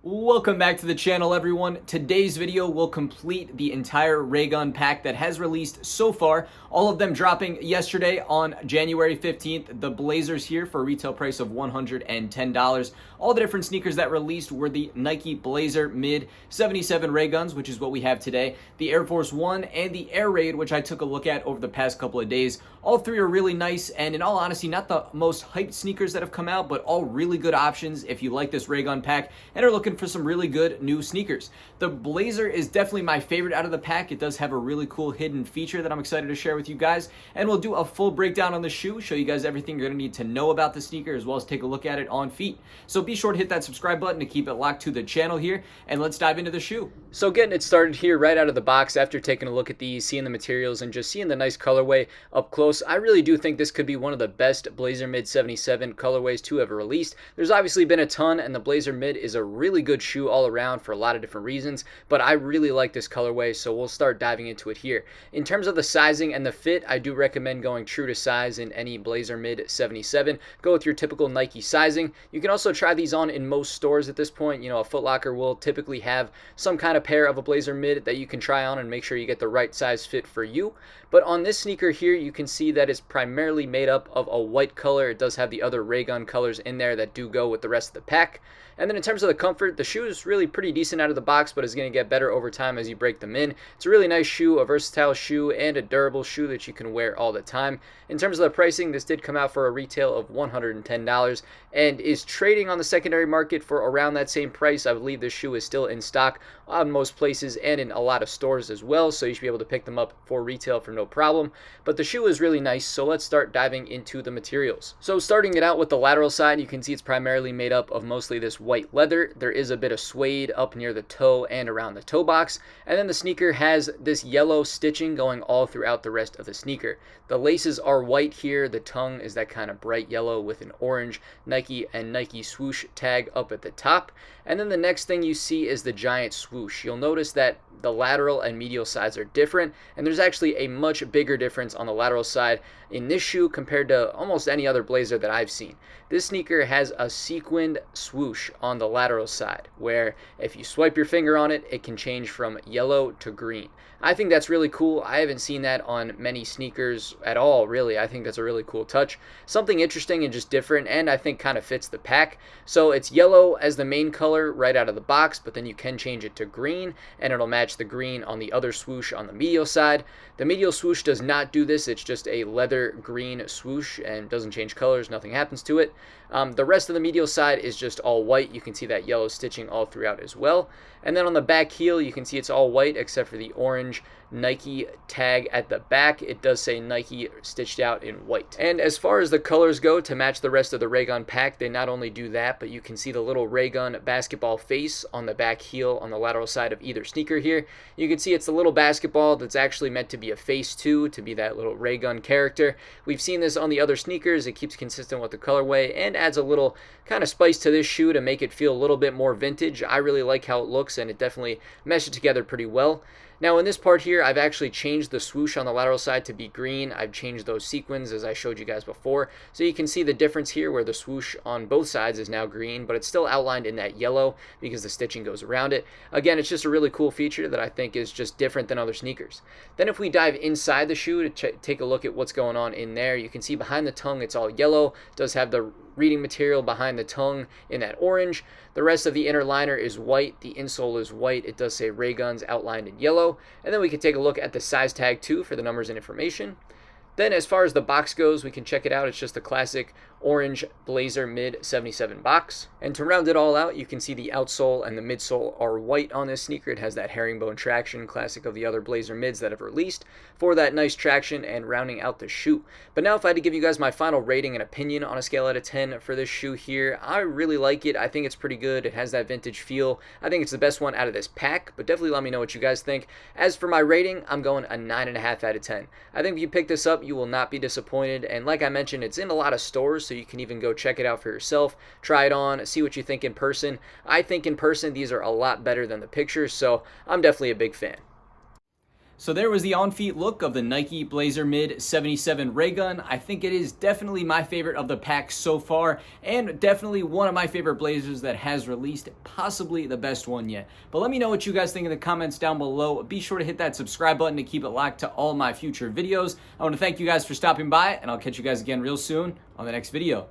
Welcome back to the channel, everyone. Today's video will complete the entire Raygun pack that has released so far, all of them dropping yesterday on January 15th. The Blazers here for a retail price of $110. All the different sneakers that released were the Nike Blazer Mid 77 Rayguns, which is what we have today, the Air Force One, and the Air Raid, which I took a look at over the past couple of days. All three are really nice, and in all honesty, not the most hyped sneakers that have come out, but all really good options if you like this Raygun pack and are looking for some really good new sneakers. The Blazer is definitely my favorite out of the pack. It does have a really cool hidden feature that I'm excited to share with you guys, and we'll do a full breakdown on the shoe, show you guys everything you're going to need to know about the sneaker, as well as take a look at it on feet. So be sure to hit that subscribe button to keep it locked to the channel here, and let's dive into the shoe. So getting it started here right out of the box, after taking a look at these, seeing the materials, and just seeing the nice colorway up close, I really do think this could be one of the best Blazer Mid 77 colorways to ever released. There's obviously been a ton, and the Blazer Mid is a really good shoe all around for a lot of different reasons, but I really like this colorway, so we'll start diving into it here. In terms of the sizing and the fit, I do recommend going true to size in any Blazer Mid 77. Go with your typical Nike sizing. You can also try these on in most stores at this point. You know, a Foot Locker will typically have some kind of pair of a Blazer Mid that you can try on and make sure you get the right size fit for you. But on this sneaker here, you can see that it's primarily made up of a white color. It does have the other Raygun colors in there that do go with the rest of the pack. And then in terms of the comfort, the shoe is really pretty decent out of the box, but is going to get better over time as you break them in. It's a really nice shoe, a versatile shoe, and a durable shoe that you can wear all the time. In terms of the pricing, this did come out for a retail of $110 and is trading on the secondary market for around that same price. I believe this shoe is still in stock on most places and in a lot of stores as well, so you should be able to pick them up for retail for no problem. But the shoe is really nice, so let's start diving into the materials. So starting it out with the lateral side, you can see it's primarily made up of mostly this white leather. There is a bit of suede up near the toe and around the toe box, and then the sneaker has this yellow stitching going all throughout the rest of the sneaker. The laces are white here, the tongue is that kind of bright yellow with an orange Nike and Nike swoosh tag up at the top, and then the next thing you see is the giant swoosh. You'll notice that the lateral and medial sides are different, and there's actually a much bigger difference on the lateral side in this shoe compared to almost any other Blazer that I've seen. This sneaker has a sequined swoosh on the lateral side, where if you swipe your finger on it, it can change from yellow to green. I think that's really cool. I haven't seen that on many sneakers at all, really. I think that's a really cool touch. Something interesting and just different, and I think kind of fits the pack. So it's yellow as the main color right out of the box, but then you can change it to green, and it'll match the green on the other swoosh on the medial side. The medial swoosh does not do this. It's just a leather green swoosh and doesn't change colors. Nothing happens to it. The rest of the medial side is just all white. You can see that yellow stitching all throughout as well. And then on the back heel, you can see it's all white except for the orange Nike tag at the back. It does say Nike stitched out in white. And as far as the colors go, to match the rest of the Raygun pack, they not only do that, but you can see the little Raygun basketball face on the back heel on the lateral side of either sneaker here. You can see it's the little basketball that's actually meant to be a face too, to be that little Raygun character. We've seen this on the other sneakers. It keeps consistent with the colorway and adds a little kind of spice to this shoe to make it feel a little bit more vintage. I really like how it looks, and it definitely meshes together pretty well. Now in this part here, I've actually changed the swoosh on the lateral side to be green. I've changed those sequins as I showed you guys before. So you can see the difference here where the swoosh on both sides is now green, but it's still outlined in that yellow because the stitching goes around it. Again, it's just a really cool feature that I think is just different than other sneakers. Then if we dive inside the shoe to take a look at what's going on in there, you can see behind the tongue it's all yellow. It does have the reading material behind the tongue in that orange. The rest of the inner liner is white. The insole is white. It does say Rayguns outlined in yellow. And then we can take a look at the size tag too for the numbers and information. Then as far as the box goes, we can check it out. It's just a classic orange Blazer Mid 77 box. And to round it all out, you can see the outsole and the midsole are white on this sneaker. It has that herringbone traction, classic of the other Blazer Mids that have released, for that nice traction and rounding out the shoe. But now if I had to give you guys my final rating and opinion on a scale out of 10 for this shoe here, I really like it. I think it's pretty good. It has that vintage feel. I think it's the best one out of this pack, but definitely let me know what you guys think. As for my rating, I'm going a 9.5 out of 10. I think if you pick this up, you will not be disappointed, and like I mentioned, it's in a lot of stores, so you can even go check it out for yourself, try it on, see what you think in person. I think in person these are a lot better than the pictures, so I'm definitely a big fan. So there was the on-feet look of the Nike Blazer Mid 77 Raygun. I think it is definitely my favorite of the pack so far, and definitely one of my favorite Blazers that has released, possibly the best one yet. But let me know what you guys think in the comments down below. Be sure to hit that subscribe button to keep it locked to all my future videos. I want to thank you guys for stopping by, and I'll catch you guys again real soon on the next video.